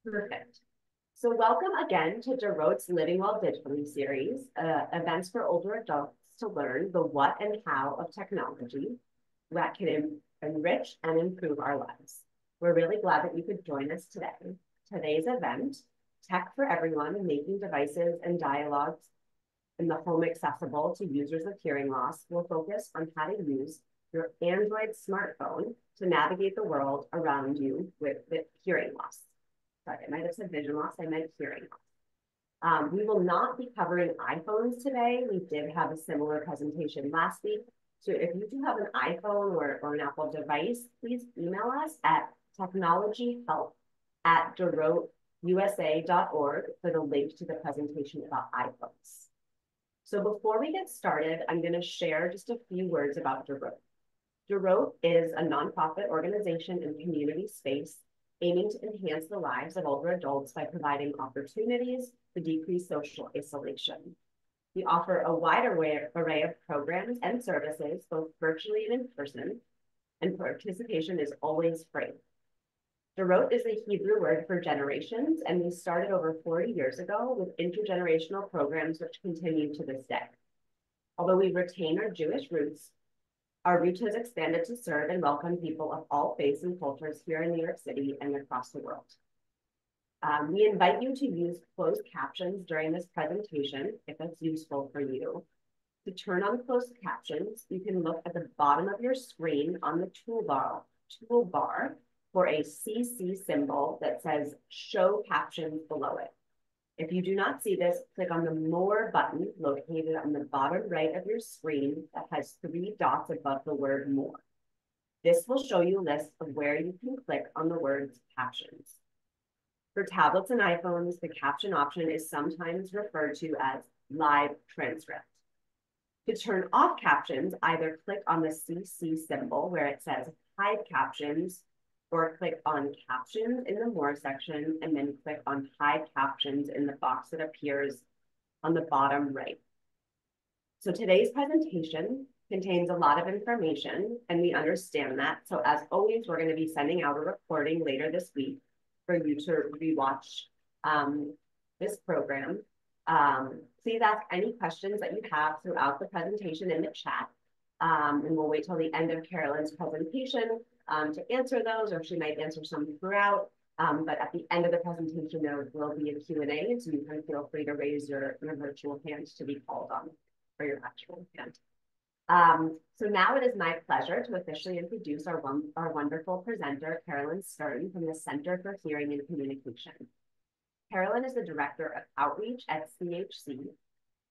Perfect. So welcome again to DeRote's Living Well Digitally series, events for older adults to learn the what and how of technology that can enrich and improve our lives. We're really glad that you could join us today. Today's event, Tech for Everyone, Making Devices and Dialogues in the Home Accessible to Users with Hearing Loss, will focus on how to use your Android smartphone to navigate the world around you with hearing loss. Sorry, I might have said vision loss, I meant hearing loss. We will not be covering iPhones today. We did have a similar presentation last week. So if you do have an iPhone or an Apple device, please email us at technologyhelp@DeRoteUSA.org for the link to the presentation about iPhones. So before we get started, I'm going to share just a few words about DeRote. DeRote is a nonprofit organization in community space aiming to enhance the lives of older adults by providing opportunities to decrease social isolation. We offer a wide array of programs and services, both virtually and in person, and participation is always free. DeRote is a Hebrew word for generations, and we started over 40 years ago with intergenerational programs which continue to this day. Although we retain our Jewish roots, our reach has expanded to serve and welcome people of all faiths and cultures here in New York City and across the world. We invite you to use closed captions during this presentation if it's useful for you. To turn on closed captions, you can look at the bottom of your screen on the toolbar for a CC symbol that says Show Captions below it. If you do not see this, click on the More button located on the bottom right of your screen that has 3 dots above the word More. This will show you a list of where you can click on the words Captions. For tablets and iPhones, the caption option is sometimes referred to as Live Transcript. To turn off captions, either click on the CC symbol where it says Hide Captions, or click on Captions in the More section, and then click on Hide Captions in the box that appears on the bottom right. So today's presentation contains a lot of information, and we understand that. So as always, we're going to be sending out a recording later this week for you to rewatch this program. Please ask any questions that you have throughout the presentation in the chat. And we'll wait till the end of Carolyn's presentation to answer those, or she might answer some throughout. But at the end of the presentation, there will be a Q&A, so you can feel free to raise your virtual hand to be called on for your actual hand. So now it is my pleasure to officially introduce our wonderful presenter, Carolyn Stern from the Center for Hearing and Communication. Carolyn is the Director of Outreach at CHC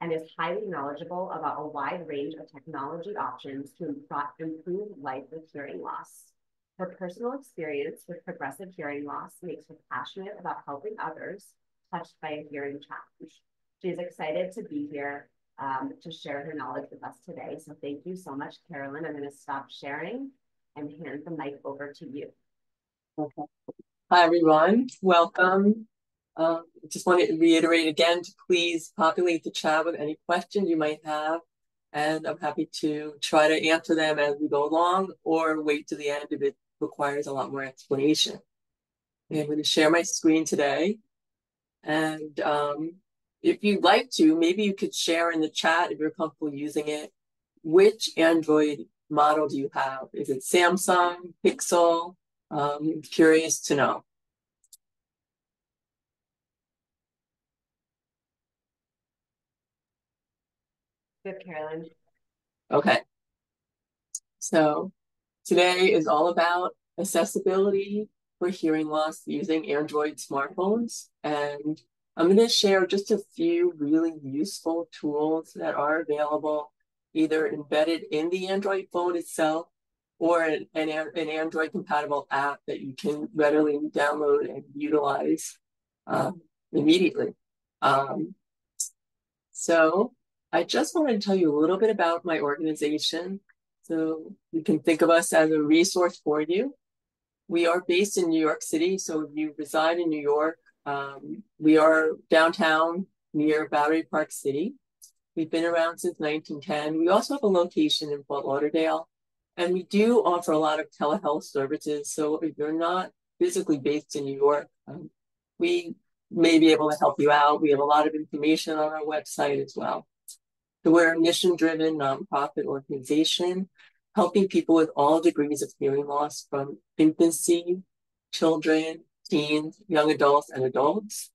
and is highly knowledgeable about a wide range of technology options to improve life with hearing loss. Her personal experience with progressive hearing loss makes her passionate about helping others touched by a hearing challenge. She is excited to be here to share her knowledge with us today. So thank you so much, Carolyn. I'm going to stop sharing and hand the mic over to you. Okay. Hi, everyone. Welcome. Just want to reiterate again to please populate the chat with any questions you might have. And I'm happy to try to answer them as we go along or wait to the end if it requires a lot more explanation. Okay, I'm going to share my screen today. And if you'd like to, maybe you could share in the chat if you're comfortable using it. Which Android model do you have? Is it Samsung, Pixel? Curious to know. Good, Carolyn. Okay. So today is all about accessibility for hearing loss using Android smartphones. And I'm going to share just a few really useful tools that are available, either embedded in the Android phone itself or an Android compatible app that you can readily download and utilize immediately. So I just want to tell you a little bit about my organization. So you can think of us as a resource for you. We are based in New York City. So if you reside in New York, we are downtown near Battery Park City. We've been around since 1910. We also have a location in Fort Lauderdale. And we do offer a lot of telehealth services. So if you're not physically based in New York, we may be able to help you out. We have a lot of information on our website as well. So we're a mission-driven nonprofit organization helping people with all degrees of hearing loss from infancy, children, teens, young adults, and adults.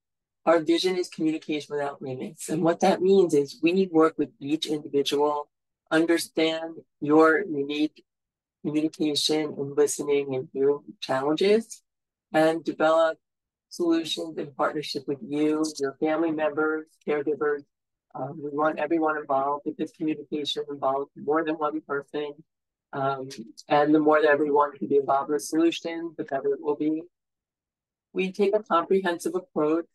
Our vision is communication without limits. And what that means is we work with each individual, understand your unique communication and listening and hearing challenges, and develop solutions in partnership with you, your family members, caregivers. We want everyone involved because communication involves more than one person. And the more that everyone can be involved in a solution, the better it will be. We take a comprehensive approach.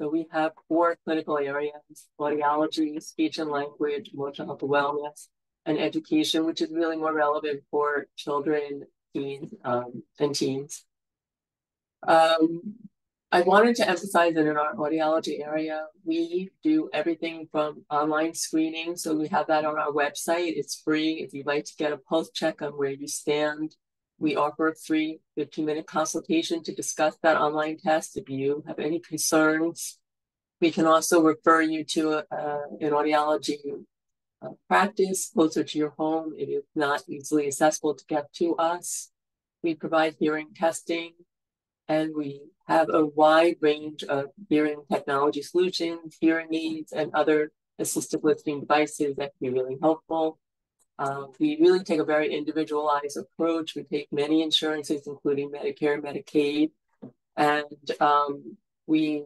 So we have 4 clinical areas: audiology, speech and language, emotional health and wellness, and education, which is really more relevant for children, teens, and teens. I wanted to emphasize that in our audiology area, we do everything from online screening. So we have that on our website. It's free. If you'd like to get a pulse check on where you stand, we offer a free 15-minute consultation to discuss that online test. If you have any concerns, we can also refer you to an audiology practice closer to your home. It is not easily accessible to get to us. We provide hearing testing, and we have a wide range of hearing technology solutions, hearing aids, and other assistive listening devices that can be really helpful. We really take a very individualized approach. We take many insurances, including Medicare and Medicaid, and we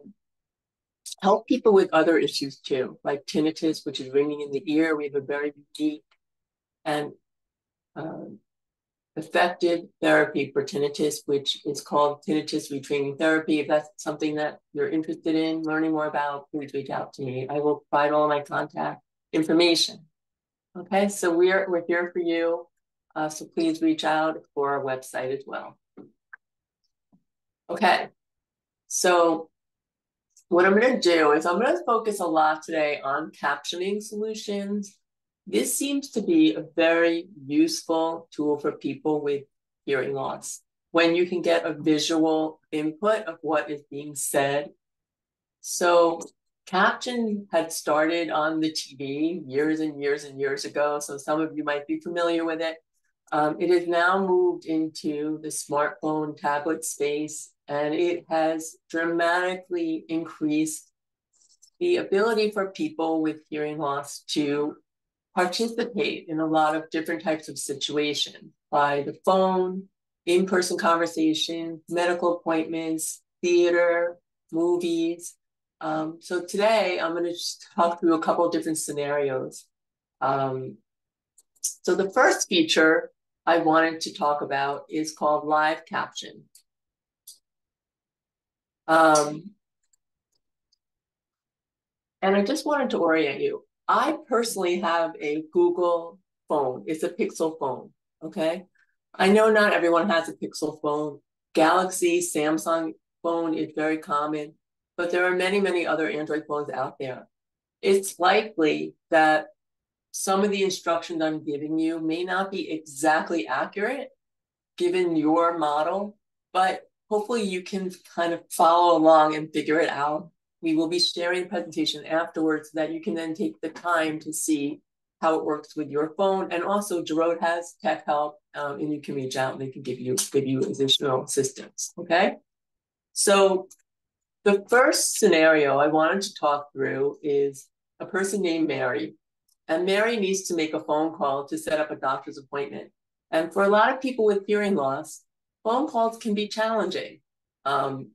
help people with other issues too, like tinnitus, which is ringing in the ear. We have a very unique and effective therapy for tinnitus, which is called tinnitus retraining therapy. If that's something that you're interested in learning more about, please reach out to me. I will provide all of my contact information. Okay, so we're here for you. So please reach out for our website as well. Okay, so what I'm going to do is I'm going to focus a lot today on captioning solutions. This seems to be a very useful tool for people with hearing loss when you can get a visual input of what is being said. So caption had started on the TV years and years and years ago, so some of you might be familiar with it. It has now moved into the smartphone tablet space, and it has dramatically increased the ability for people with hearing loss to participate in a lot of different types of situations by the phone, in-person conversation, medical appointments, theater, movies. So today I'm going to just talk through a couple of different scenarios. So the first feature I wanted to talk about is called live caption. And I just wanted to orient you. I personally have a Google phone. It's a Pixel phone, okay? I know not everyone has a Pixel phone. Galaxy, Samsung phone is very common, but there are many, many other Android phones out there. It's likely that some of the instructions I'm giving you may not be exactly accurate given your model, but hopefully you can kind of follow along and figure it out. We will be sharing a presentation afterwards so that you can then take the time to see how it works with your phone. And also Jarrod has tech help, and you can reach out and they can give you additional assistance, okay? So the first scenario I wanted to talk through is a person named Mary. And Mary needs to make a phone call to set up a doctor's appointment. And for a lot of people with hearing loss, phone calls can be challenging. And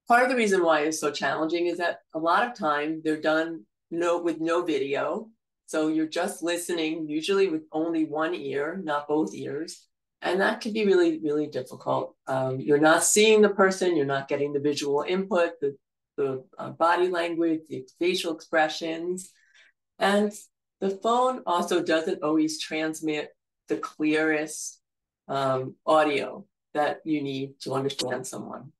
part of the reason why it's so challenging is that a lot of time they're done with no video. So you're just listening, usually with only one ear, not both ears. And that can be really, really difficult. You're not seeing the person, you're not getting the visual input, the body language, the facial expressions. And the phone also doesn't always transmit the clearest audio that you need to understand someone.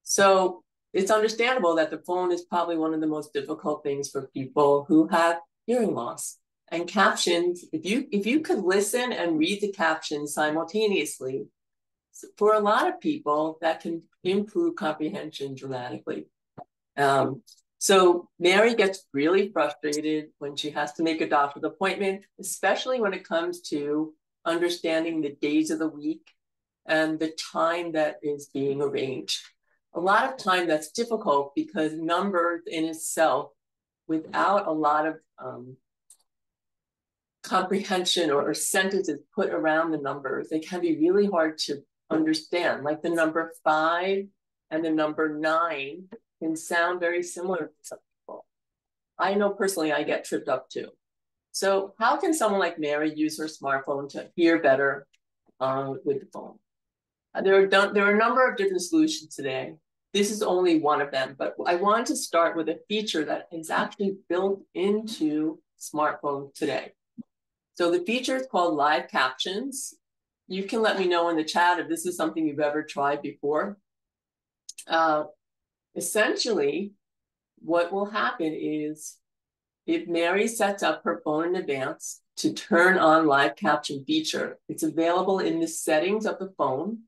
So it's understandable that the phone is probably one of the most difficult things for people who have hearing loss. And captions, if you could listen and read the captions simultaneously, for a lot of people, that can improve comprehension dramatically. So Mary gets really frustrated when she has to make a doctor's appointment, especially when it comes to understanding the days of the week and the time that is being arranged. A lot of time that's difficult because numbers in itself, without a lot of comprehension or sentences put around the numbers, they can be really hard to understand. Like the number 5 and the number 9 can sound very similar to some people. I know personally I get tripped up too. So how can someone like Mary use her smartphone to hear better with the phone? There are a number of different solutions today. This is only one of them, but I wanted to start with a feature that is actually built into smartphones today. So the feature is called live captions. You can let me know in the chat if this is something you've ever tried before. Essentially, what will happen is if Mary sets up her phone in advance to turn on live caption feature, it's available in the settings of the phone.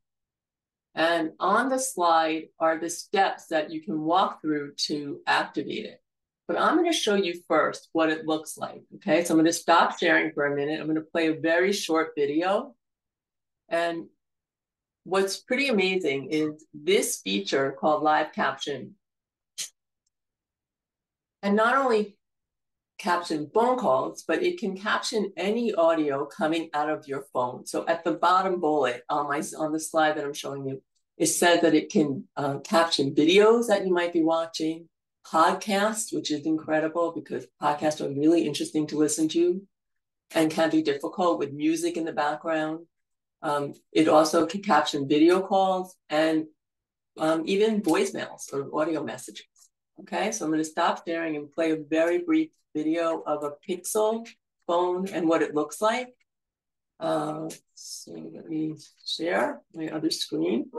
And on the slide are the steps that you can walk through to activate it. But I'm going to show you first what it looks like. Okay, so I'm going to stop sharing for a minute. I'm going to play a very short video. And what's pretty amazing is this feature called live caption. And not only caption phone calls, but it can caption any audio coming out of your phone. So at the bottom bullet on the slide that I'm showing you, it says that it can caption videos that you might be watching, podcasts, which is incredible because podcasts are really interesting to listen to and can be difficult with music in the background. It also can caption video calls and even voicemails or audio messages. Okay, so I'm going to stop sharing and play a very brief video of a Pixel phone and what it looks like. So let me share my other screen.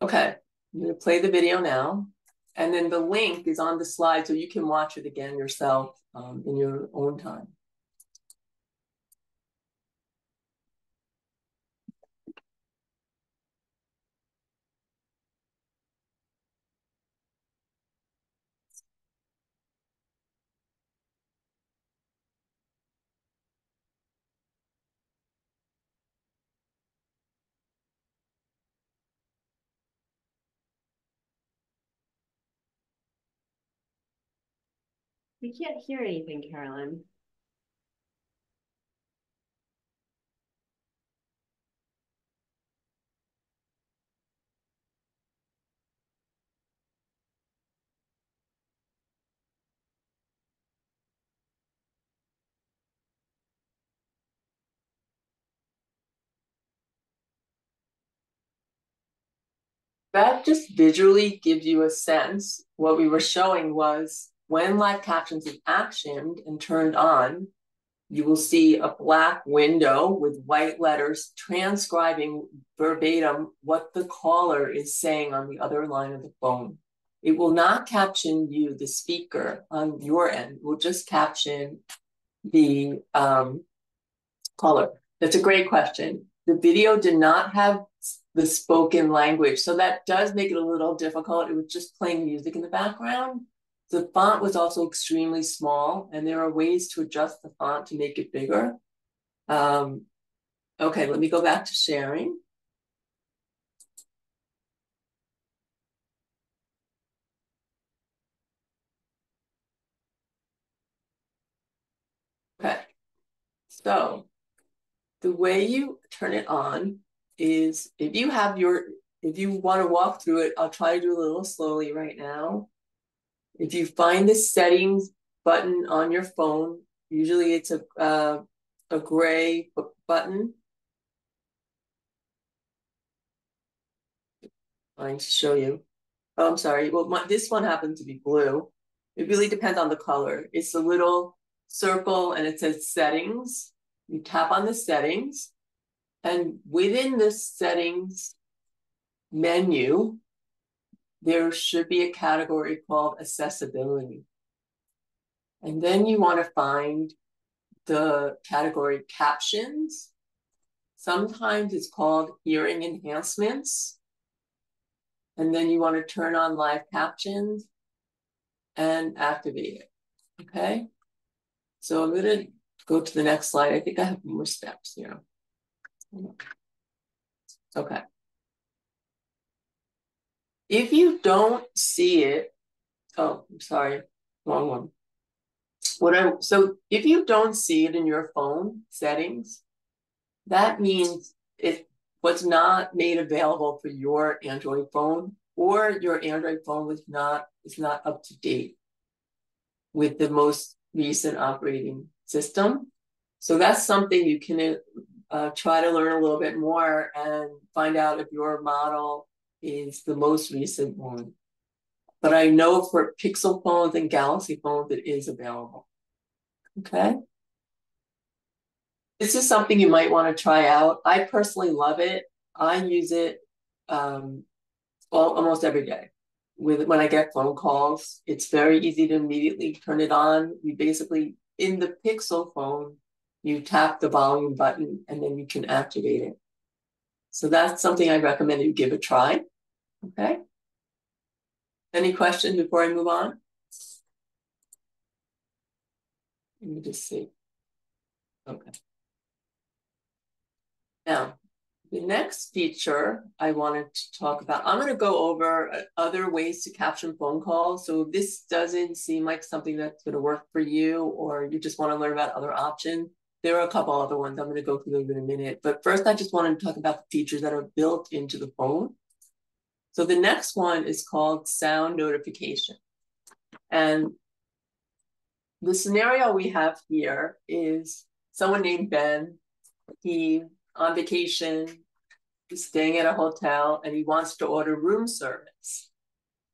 Okay, I'm going to play the video now. And then the link is on the slide so you can watch it again yourself in your own time. We can't hear anything, Carolyn. That just visually gives you a sense. What we were showing was when live captions is actioned and turned on, you will see a black window with white letters transcribing verbatim what the caller is saying on the other line of the phone. It will not caption you, the speaker, on your end. It will just caption the caller. That's a great question. The video did not have the spoken language, so that does make it a little difficult. It was just playing music in the background. The font was also extremely small, and there are ways to adjust the font to make it bigger. Okay, let me go back to sharing. Okay, so the way you turn it on is if you want to walk through it, I'll try to do a little slowly right now. If you find the settings button on your phone, usually it's a gray button. I'm going to show you. Oh, I'm sorry. Well, this one happens to be blue. It really depends on the color. It's a little circle and it says settings. You tap on the settings, and within the settings menu, there should be a category called accessibility. And then you want to find the category captions. Sometimes it's called hearing enhancements. And then you want to turn on live captions and activate it. Okay. So I'm going to go to the next slide. I think I have more steps here. Okay. If you don't see it, oh, I'm sorry, wrong one. So if you don't see it in your phone settings, that means it was not made available for your Android phone, or your Android phone is not up to date with the most recent operating system. So that's something you can try to learn a little bit more and find out if your model is the most recent one. But I know for Pixel phones and Galaxy phones, it is available. Okay. This is something you might want to try out. I personally love it. I use it almost every day. When I get phone calls, it's very easy to immediately turn it on. You basically, in the Pixel phone, you tap the volume button and then you can activate it. So that's something I recommend you give a try. Okay. Any questions before I move on? Let me just see. Okay. Now, the next feature I wanted to talk about, I'm going to go over other ways to caption phone calls. So this doesn't seem like something that's going to work for you, or you just want to learn about other options. There are a couple other ones. I'm going to go through them in a minute. But first, I just wanted to talk about the features that are built into the phone. So the next one is called sound notification. And the scenario we have here is someone named Ben. He on vacation, he's staying at a hotel, and he wants to order room service.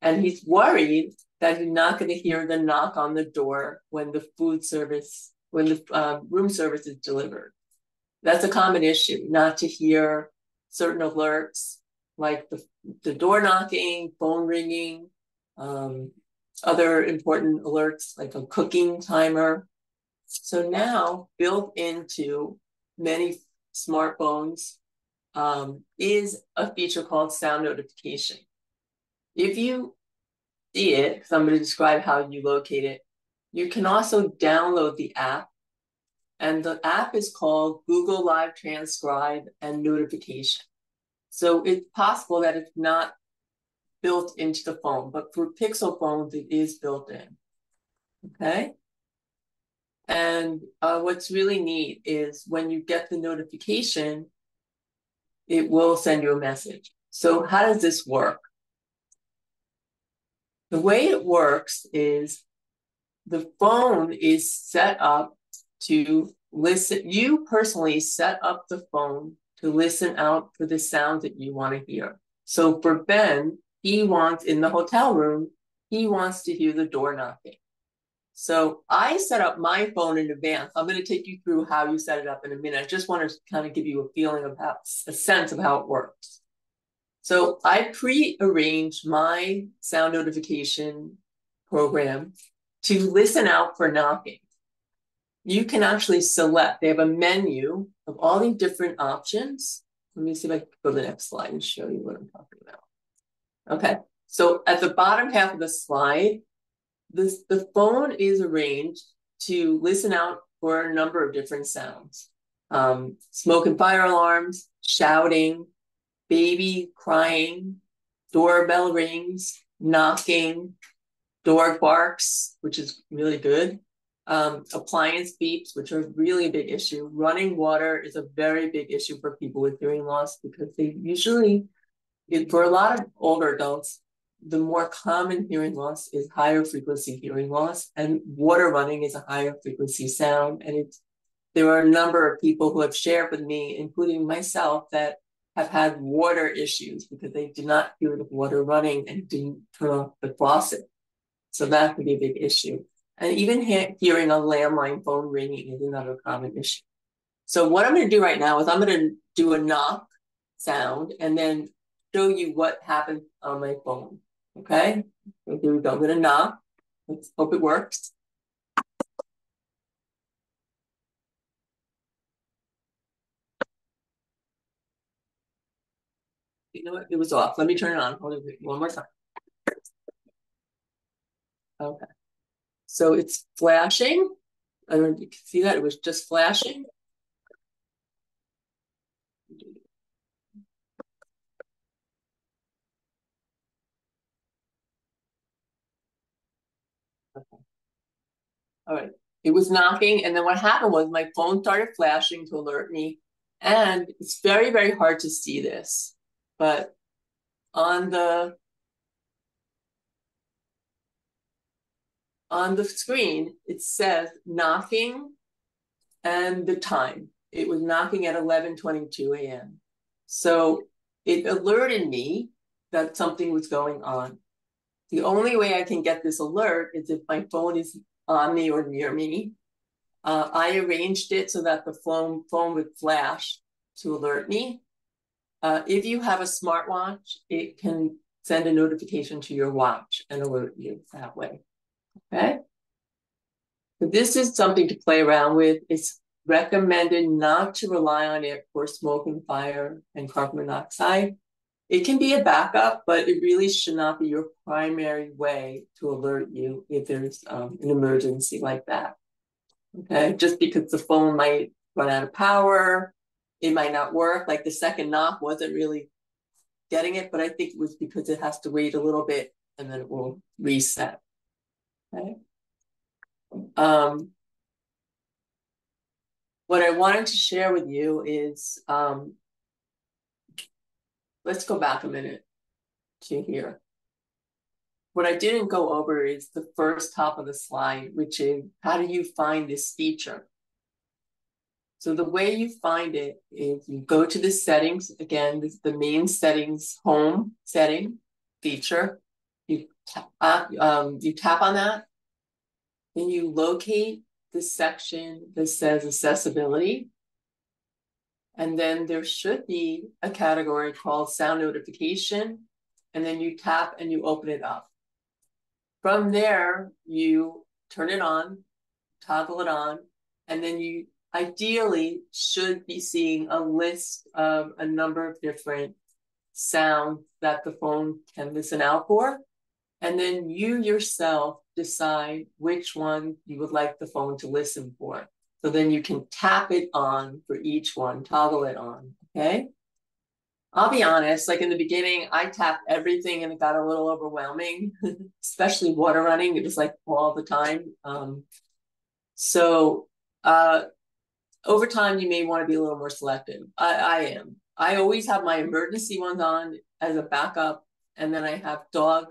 And he's worried that he's not going to hear the knock on the door when the room service is delivered. That's a common issue, not to hear certain alerts like the door knocking, phone ringing, other important alerts like a cooking timer. So now, built into many smartphones is a feature called sound notification. If you see it, because I'm going to describe how you locate it, you can also download the app. And the app is called Google Live Transcribe and Notification. So it's possible that it's not built into the phone, but for Pixel phones, it is built in. Okay. And what's really neat is when you get the notification, it will send you a message. So how does this work? The way it works is the phone is set up to listen. You personally set up the phone to listen out for the sound that you want to hear. So for Ben, he wants in the hotel room, he wants to hear the door knocking. So I set up my phone in advance. I'm going to take you through how you set it up in a minute. I just want to kind of give you a feeling of a sense of how it works. So I pre-arranged my sound notification program to listen out for knocking. You can actually select, they have a menu of all these different options. Let me see if I can go to the next slide and show you what I'm talking about. Okay, so at the bottom half of the slide, the phone is arranged to listen out for a number of different sounds. Smoke and fire alarms, shouting, baby crying, doorbell rings, knocking, door barks, which is really good. Appliance beeps, which are really a big issue. Running water is a very big issue for people with hearing loss because they usually, for a lot of older adults, the more common hearing loss is higher frequency hearing loss, and water running is a higher frequency sound. And there are a number of people who have shared with me, including myself, that have had water issues because they did not hear the water running and didn't turn off the faucet. So that could be a big issue. And even hearing a landline phone ringing is another common issue. So what I'm going to do right now is I'm going to do a knock sound and then show you what happened on my phone. Okay, so here we go. I'm gonna knock. Let's hope it works. You know what? It was off. Let me turn it on. Hold it one more time. Okay. So it's flashing. I don't know if you can see that. It was just flashing. Okay. All right. It was knocking, and then what happened was my phone started flashing to alert me. And it's very, very hard to see this, but on the screen, it says knocking and the time. It was knocking at 11:22 a.m. So it alerted me that something was going on. The only way I can get this alert is if my phone is on me or near me. I arranged it so that the phone would flash to alert me. If you have a smartwatch, it can send a notification to your watch and alert you that way. Okay. So this is something to play around with. It's recommended not to rely on it for smoke and fire and carbon monoxide. It can be a backup, but it really should not be your primary way to alert you if there's an emergency like that. Okay, just because the phone might run out of power, it might not work. Like the second knock wasn't really getting it, but I think it was because it has to wait a little bit and then it will reset. Okay. What I wanted to share with you is, let's go back a minute to here. What I didn't go over is the first top of the slide, which is how do you find this feature? So the way you find it is you go to the settings. Again, this is the main settings, home setting feature. You tap on that, then you locate the section that says accessibility. And then there should be a category called sound notification. And then you tap and you open it up. From there, you turn it on, toggle it on, and then you ideally should be seeing a list of a number of different sounds that the phone can listen out for. And then you yourself decide which one you would like the phone to listen for. So then you can tap it on for each one, toggle it on, okay? I'll be honest, like in the beginning, I tapped everything and it got a little overwhelming, especially water running. It was like all the time. So over time, you may want to be a little more selective. I am. I always have my emergency ones on as a backup. And then I have dog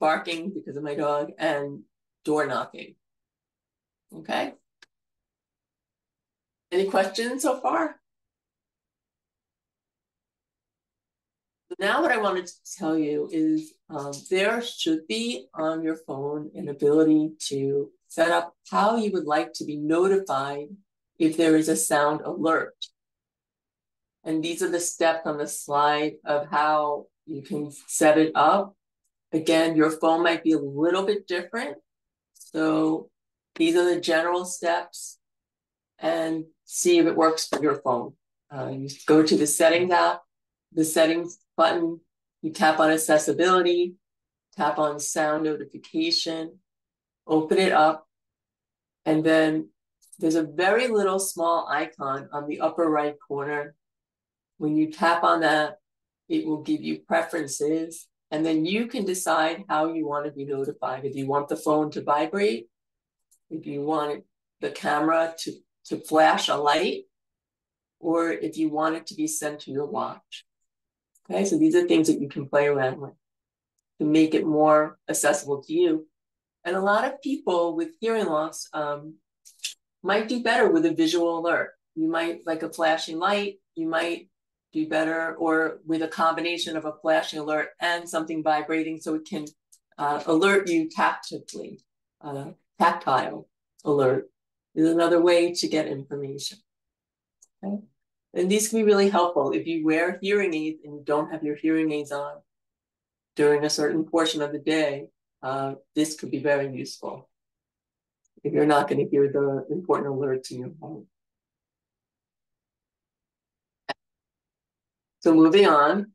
barking because of my dog and door knocking. Okay. Any questions so far? Now what I wanted to tell you is there should be on your phone an ability to set up how you would like to be notified if there is a sound alert. And these are the steps on the slide of how you can set it up. Again, your phone might be a little bit different. So these are the general steps and see if it works for your phone. You go to the settings app, the settings button, you tap on accessibility, tap on sound notification, open it up, and then there's a very little small icon on the upper right corner. When you tap on that, it will give you preferences, and then you can decide how you want to be notified. If you want the phone to vibrate, if you want the camera to flash a light, or if you want it to be sent to your watch. Okay, so these are things that you can play around with to make it more accessible to you. And a lot of people with hearing loss might do better with a visual alert. You might like a flashing light, you might do better, or with a combination of a flashing alert and something vibrating so it can alert you tactically. Tactile alert is another way to get information. Okay? And these can be really helpful if you wear hearing aids and you don't have your hearing aids on. during a certain portion of the day, this could be very useful if you're not going to hear the important alerts in your home. So moving on.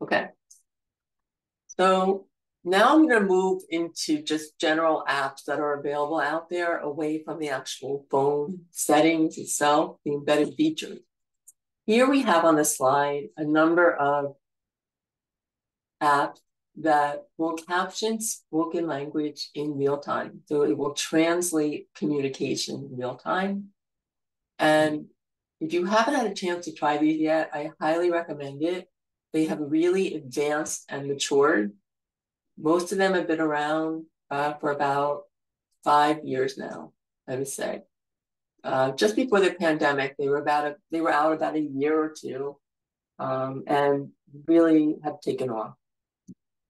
Okay. So now I'm going to move into just general apps that are available out there away from the actual phone settings itself, the embedded features. Here we have on the slide a number of apps that will caption spoken language in real time. So it will translate communication in real time. And if you haven't had a chance to try these yet, I highly recommend it. They have really advanced and matured. Most of them have been around for about 5 years now, I would say. Just before the pandemic, they were out about a year or two, and really have taken off.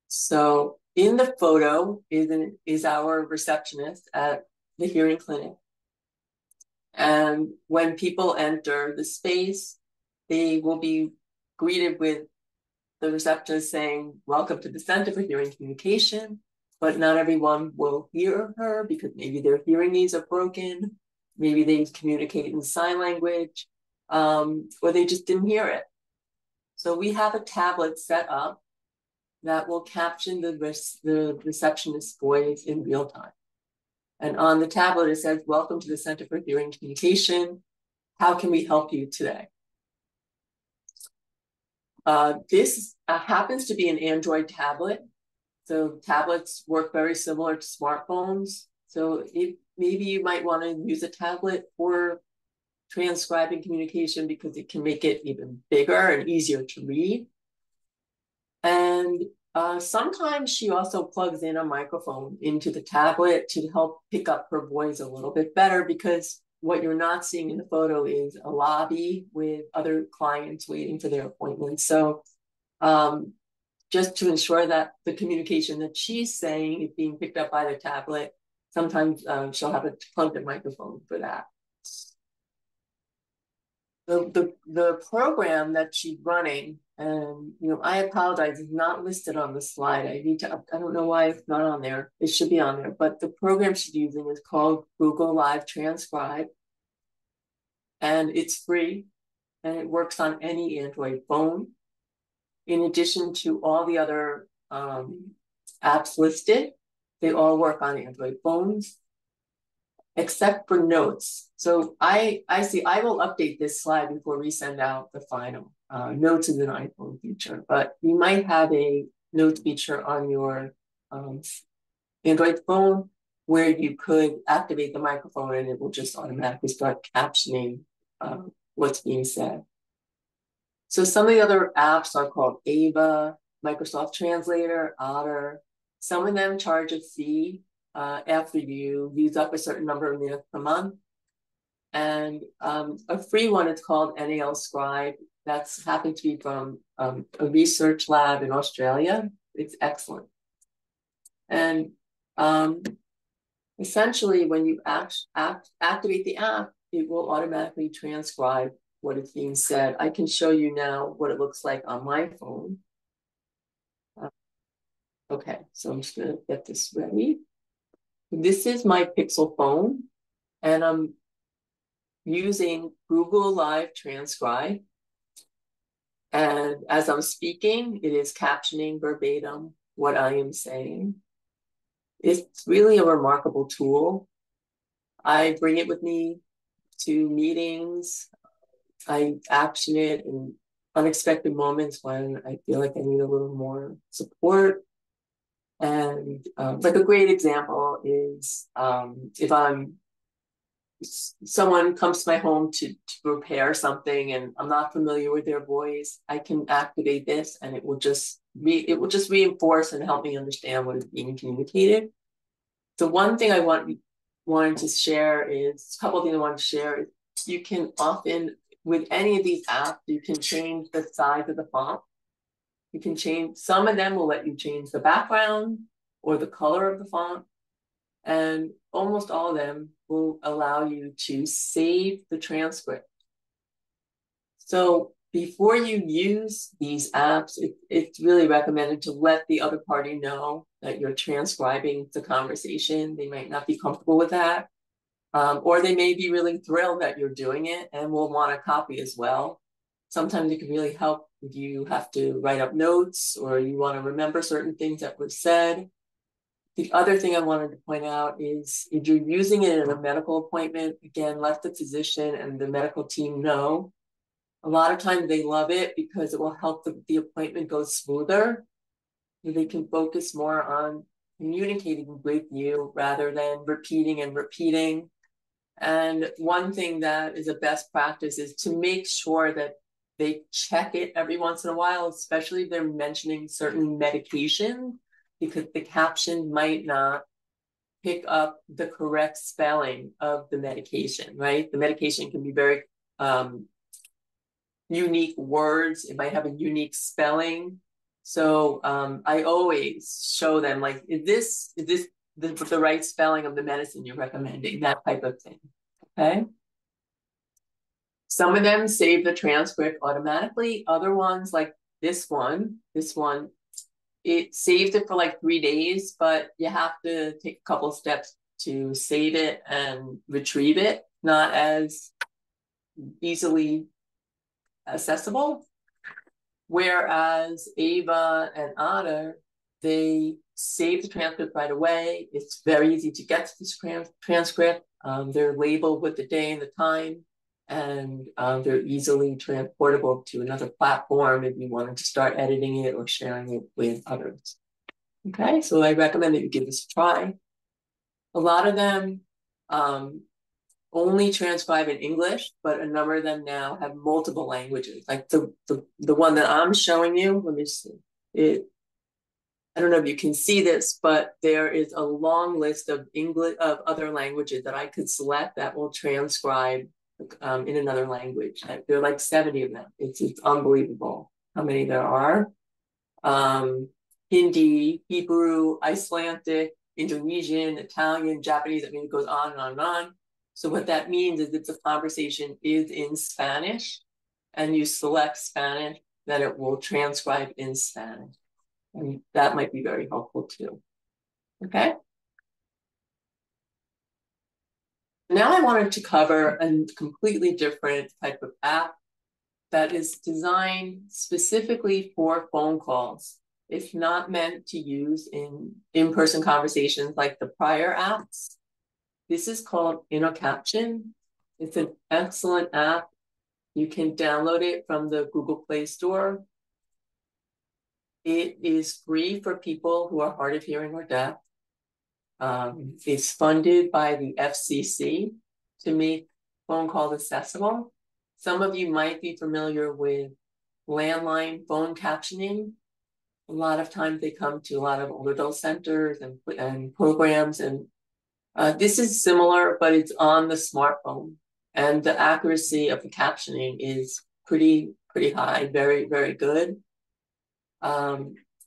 So in the photo is our receptionist at the hearing clinic. And when people enter the space, they will be greeted with the receptionist saying, "Welcome to the Center for Hearing Communication," but not everyone will hear her because maybe their hearing aids are broken, maybe they communicate in sign language, or they just didn't hear it. So we have a tablet set up that will caption the receptionist's voice in real time. And on the tablet, it says, "Welcome to the Center for Hearing Communication. How can we help you today?" This happens to be an Android tablet. So tablets work very similar to smartphones. So maybe you might want to use a tablet for transcribing communication because it can make it even bigger and easier to read. And sometimes she also plugs in a microphone into the tablet to help pick up her voice a little bit better, because what you're not seeing in the photo is a lobby with other clients waiting for their appointments. So just to ensure that the communication that she's saying is being picked up by the tablet, sometimes she'll have a plugged in microphone for that. The program that she's running, and I apologize, it's not listed on the slide. I don't know why it's not on there. It should be on there, but the program she's using is called Google Live Transcribe, and it's free, and it works on any Android phone. In addition to all the other apps listed, they all work on Android phones, except for notes. So I will update this slide before we send out the final. Notes is an iPhone feature, but you might have a notes feature on your Android phone where you could activate the microphone and it will just automatically start captioning what's being said. So some of the other apps are called Ava, Microsoft Translator, Otter. Some of them charge a fee after you use up a certain number of minutes per month. And a free one is called NAL Scribe. That's happened to be from a research lab in Australia. It's excellent. And essentially, when you activate the app, it will automatically transcribe what is being said. I can show you now what it looks like on my phone. Okay, so I'm just going to get this ready. This is my Pixel phone, and I'm using Google Live Transcribe. And as I'm speaking, it is captioning verbatim what I am saying. It's really a remarkable tool. I bring it with me to meetings. I action it in unexpected moments when I feel like I need a little more support. And like a great example is if someone comes to my home to repair something and I'm not familiar with their voice, I can activate this and it will just reinforce and help me understand what is being communicated. So one thing I wanted to share is a couple of things I want to share. You can often, with any of these apps, you can change the size of the font. You can change, some of them will let you change the background or the color of the font. And almost all of them will allow you to save the transcript. So before you use these apps, it's really recommended to let the other party know that you're transcribing the conversation. They might not be comfortable with that. Or they may be really thrilled that you're doing it and will want a copy as well. Sometimes it can really help if you have to write up notes or you want to remember certain things that were said. The other thing I wanted to point out is if you're using it in a medical appointment, again, let the physician and the medical team know. A lot of times they love it because it will help the appointment go smoother. They can focus more on communicating with you rather than repeating and repeating. And one thing that is a best practice is to make sure that they check it every once in a while, especially if they're mentioning certain medication, because the caption might not pick up the correct spelling of the medication, right? The medication can be very unique words. It might have a unique spelling. So I always show them, like, is this the right spelling of the medicine you're recommending? That type of thing, okay? Some of them save the transcript automatically. Other ones, like this one, it saved it for like 3 days, but you have to take a couple steps to save it and retrieve it. Not as easily accessible. Whereas Ava and Otter, they save the transcript right away. It's very easy to get to this transcript. They're labeled with the day and the time, and they're easily transportable to another platform if you wanted to start editing it or sharing it with others. Okay, so I recommend that you give this a try. A lot of them only transcribe in English, but a number of them now have multiple languages. Like the one that I'm showing you, let me see. I don't know if you can see this, but there is a long list of other languages that I could select that will transcribe in another language. There are like 70 of them. It's unbelievable how many there are. Hindi, Hebrew, Icelandic, Indonesian, Italian, Japanese. I mean, it goes on and on and on. So what that means is if the conversation is in Spanish and you select Spanish, that it will transcribe in Spanish. And that might be very helpful too. Okay. Now I wanted to cover a completely different type of app that is designed specifically for phone calls. It's not meant to use in in-person conversations like the prior apps. This is called InnoCaption. It's an excellent app. You can download it from the Google Play Store. It is free for people who are hard of hearing or deaf. It's funded by the FCC to make phone calls accessible. Some of you might be familiar with landline phone captioning. A lot of times they come to a lot of older adult centers and programs, and this is similar, but it's on the smartphone. And the accuracy of the captioning is pretty high, very, very good.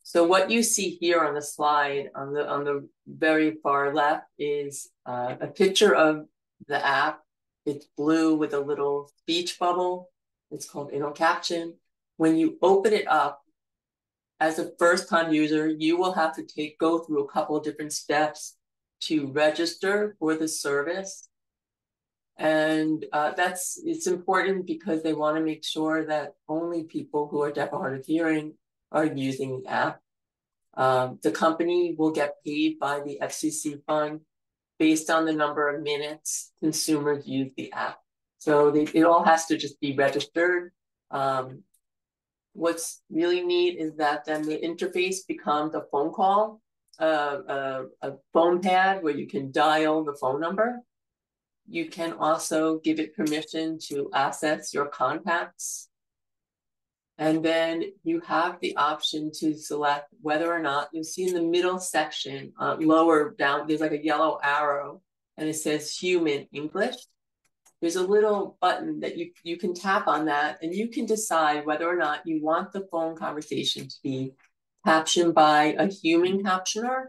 So what you see here on the slide on the very far left is a picture of the app. It's blue with a little speech bubble. It's called InnoCaption. When you open it up, as a first-time user, you will have to go through a couple of different steps to register for the service. And it's important because they want to make sure that only people who are deaf or hard of hearing are using the app. The company will get paid by the FCC fund based on the number of minutes consumers use the app. So it all has to just be registered. What's really neat is that then the interface becomes a phone call, a phone pad where you can dial the phone number. You can also give it permission to access your contacts. And then you have the option to select whether or not, you see in the middle section, lower down, there's like a yellow arrow and it says Human English. There's a little button that you can tap on that and you can decide whether or not you want the phone conversation to be captioned by a human captioner.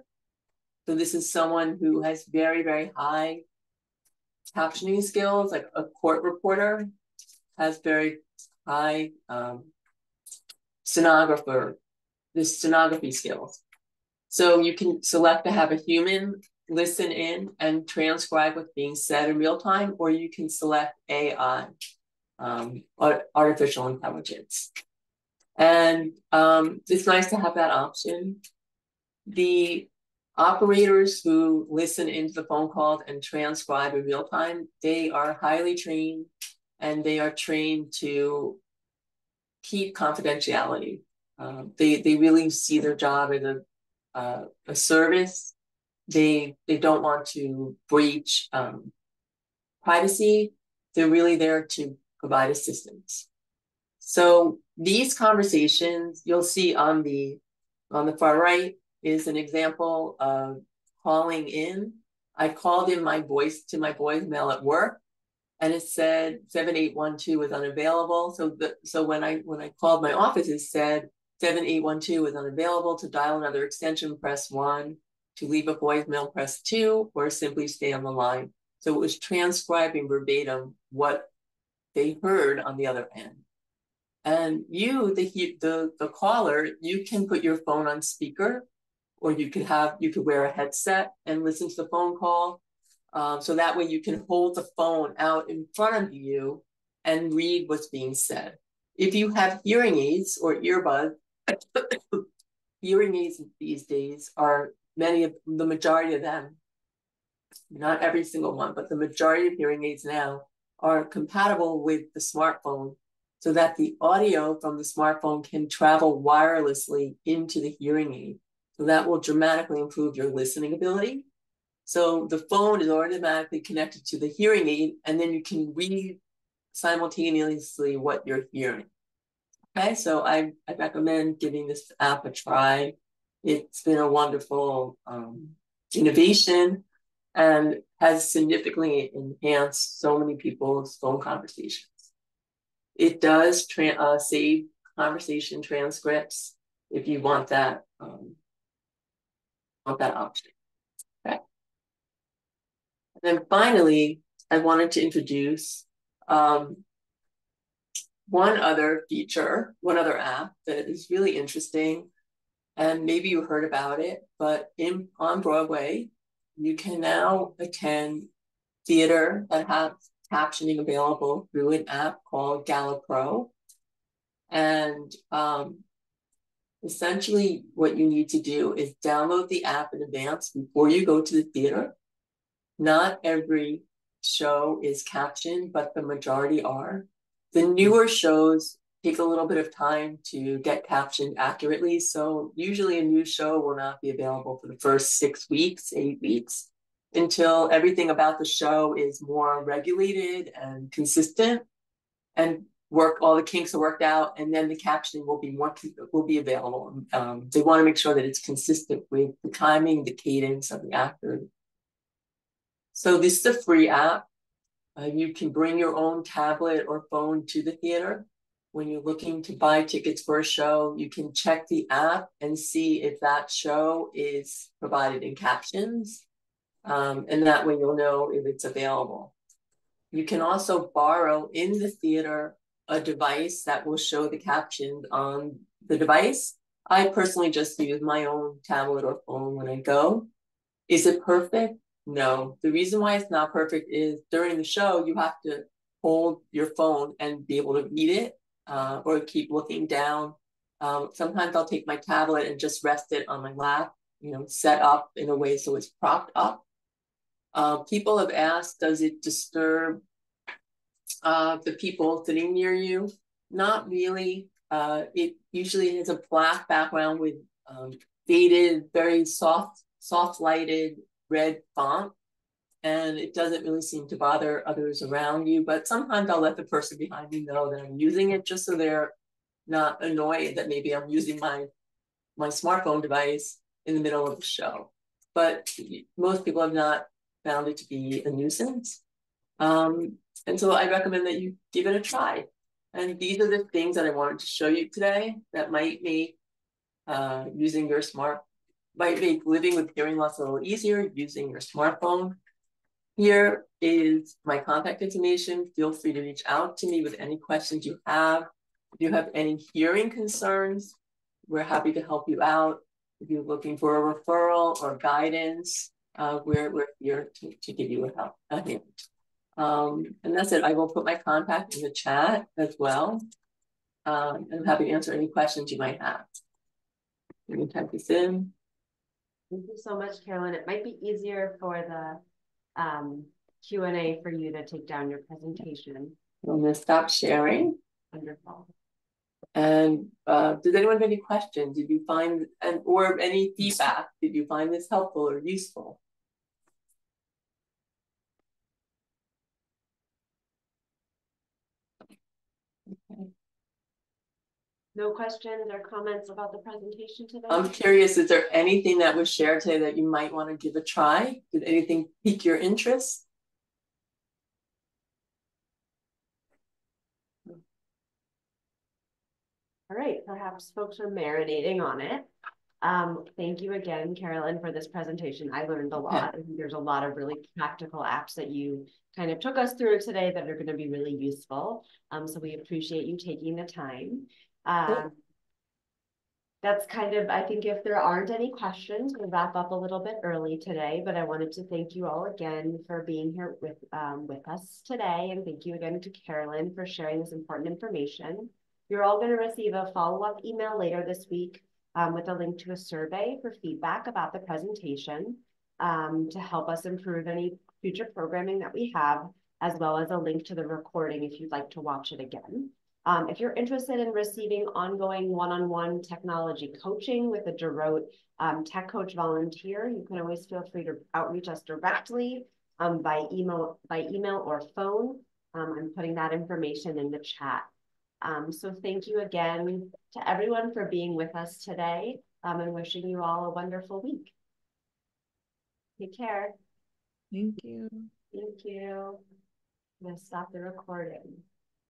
So this is someone who has very, very high captioning skills, like a court reporter has very high stenographer, the stenography skills. So you can select to have a human listen in and transcribe what's being said in real time, or you can select AI, artificial intelligence. And it's nice to have that option. The operators who listen into the phone calls and transcribe in real time, they are highly trained, and they are trained to keep confidentiality. They really see their job as a service. They don't want to breach privacy. They're really there to provide assistance. So these conversations you'll see on the far right is an example of calling in. I called in my voice to my voicemail at work, and it said 7812 was unavailable. So when I called my office, it said 7812 was unavailable. To dial another extension, press 1. To leave a voicemail, press 2, or simply stay on the line. So it was transcribing verbatim what they heard on the other end. And you, the caller, you can put your phone on speaker, or you could wear a headset and listen to the phone call. So that way you can hold the phone out in front of you and read what's being said. If you have hearing aids or earbuds, hearing aids these days are the majority of them, not every single one, but the majority of hearing aids now are compatible with the smartphone, so that the audio from the smartphone can travel wirelessly into the hearing aid. So that will dramatically improve your listening ability. So the phone is automatically connected to the hearing aid, and then you can read simultaneously what you're hearing. Okay, so I recommend giving this app a try. It's been a wonderful innovation and has significantly enhanced so many people's phone conversations. It does save conversation transcripts if you want that option. Okay. And then finally, I wanted to introduce one other app that is really interesting, and maybe you heard about it, but on Broadway, you can now attend theater that has captioning available through an app called Gala Pro. And essentially what you need to do is download the app in advance before you go to the theater. Not every show is captioned, but the majority are. The newer shows take a little bit of time to get captioned accurately. So usually a new show will not be available for the first 6 weeks, 8 weeks, until everything about the show is more regulated and consistent, and all the kinks are worked out, and then the captioning will be available. They want to make sure that it's consistent with the timing, the cadence of the actor. So this is a free app. You can bring your own tablet or phone to the theater. When you're looking to buy tickets for a show, you can check the app and see if that show is provided in captions. And that way you'll know if it's available. You can also borrow in the theater a device that will show the captions on the device. I personally just use my own tablet or phone when I go. Is it perfect? No. The reason why it's not perfect is during the show, you have to hold your phone and be able to read it, or keep looking down. Sometimes I'll take my tablet and just rest it on my lap, set up in a way so it's propped up. People have asked, does it disturb the people sitting near you? Not really. It usually has a black background with faded, very soft lighted red font, and it doesn't really seem to bother others around you. But sometimes I'll let the person behind me know that I'm using it, just so they're not annoyed that maybe I'm using my smartphone device in the middle of the show. But most people have not found it to be a nuisance. And so I recommend that you give it a try. And these are the things that I wanted to show you today that might make might make living with hearing loss a little easier using your smartphone. here is my contact information. Feel free to reach out to me with any questions you have. If you have any hearing concerns, we're happy to help you out. If you're looking for a referral or guidance, we're here to give you a hand. And that's it. I will put my contact in the chat as well. And I'm happy to answer any questions you might have. Let me type this in. Thank you so much, Carolyn. It might be easier for the Q&A for you to take down your presentation. I'm going to stop sharing. Wonderful. And did anyone have any questions? Did you find, or any feedback? Did you find this helpful or useful? Okay. No questions or comments about the presentation today? I'm curious, is there anything that was shared today that you might want to give a try? Did anything pique your interest? All right, perhaps folks are marinating on it. Thank you again, Carolyn, for this presentation. I learned a lot. I think there's a lot of really practical apps that you kind of took us through today that are going to be really useful. So we appreciate you taking the time. That's kind of, I think if there aren't any questions, we'll wrap up a little bit early today, but I wanted to thank you all again for being here with us today. And thank you again to Carolyn for sharing this important information. You're all going to receive a follow-up email later this week with a link to a survey for feedback about the presentation to help us improve any future programming that we have, as well as a link to the recording if you'd like to watch it again. If you're interested in receiving ongoing one-on-one technology coaching with a Derote Tech Coach volunteer, you can always feel free to outreach us directly by email or phone. I'm putting that information in the chat. So thank you again to everyone for being with us today and wishing you all a wonderful week. Take care. Thank you. Thank you. I'm going to stop the recording.